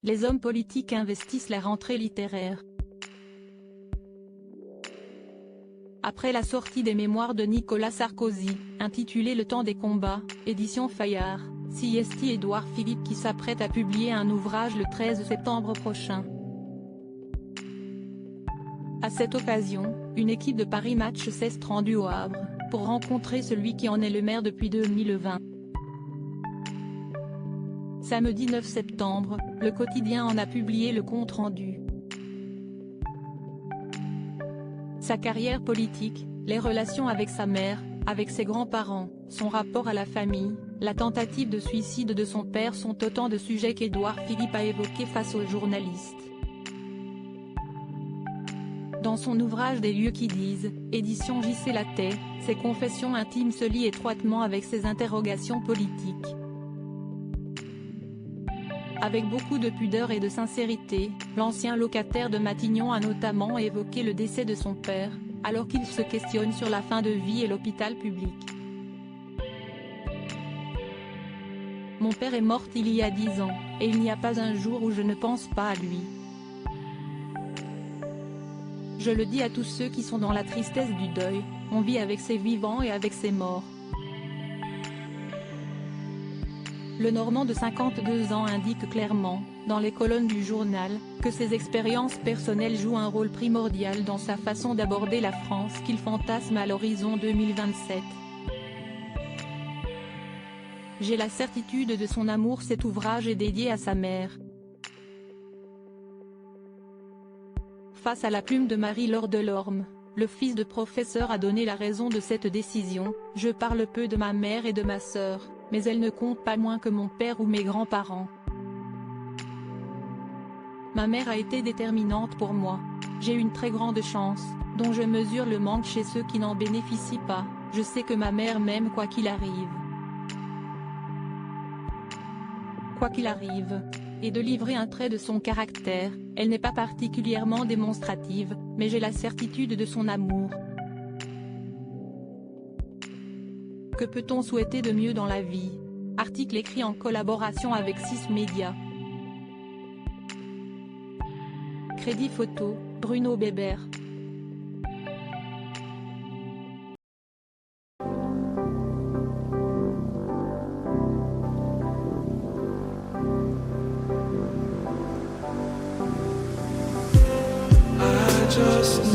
Les hommes politiques investissent la rentrée littéraire. Après la sortie des mémoires de Nicolas Sarkozy, intitulé Le temps des combats, édition Fayard, c'est Édouard Philippe qui s'apprête à publier un ouvrage le 13 septembre prochain. À cette occasion, une équipe de Paris Match s'est rendue au Havre, pour rencontrer celui qui en est le maire depuis 2020. Samedi 9 septembre, le quotidien en a publié le compte-rendu. Sa carrière politique, les relations avec sa mère, avec ses grands-parents, son rapport à la famille, la tentative de suicide de son père sont autant de sujets qu'Édouard Philippe a évoqués face aux journalistes. Dans son ouvrage Des lieux qui disent, édition J.C. Lattès, ses confessions intimes se lient étroitement avec ses interrogations politiques. Avec beaucoup de pudeur et de sincérité, l'ancien locataire de Matignon a notamment évoqué le décès de son père, alors qu'il se questionne sur la fin de vie et l'hôpital public. Mon père est mort il y a 10 ans, et il n'y a pas un jour où je ne pense pas à lui. Je le dis à tous ceux qui sont dans la tristesse du deuil, on vit avec ses vivants et avec ses morts. Le Normand de 52 ans indique clairement, dans les colonnes du journal, que ses expériences personnelles jouent un rôle primordial dans sa façon d'aborder la France qu'il fantasme à l'horizon 2027. J'ai la certitude de son amour. Cet ouvrage est dédié à sa mère. Face à la plume de Marie-Laure Delorme, le fils de professeur a donné la raison de cette décision. Je parle peu de ma mère et de ma sœur, mais elles ne comptent pas moins que mon père ou mes grands-parents. Ma mère a été déterminante pour moi. J'ai une très grande chance, dont je mesure le manque chez ceux qui n'en bénéficient pas. Je sais que ma mère m'aime quoi qu'il arrive. Quoi qu'il arrive. Et de livrer un trait de son caractère, elle n'est pas particulièrement démonstrative, mais j'ai la certitude de son amour. Que peut-on souhaiter de mieux dans la vie? Article écrit en collaboration avec 6 médias. Crédit photo, Bruno Bébert. Just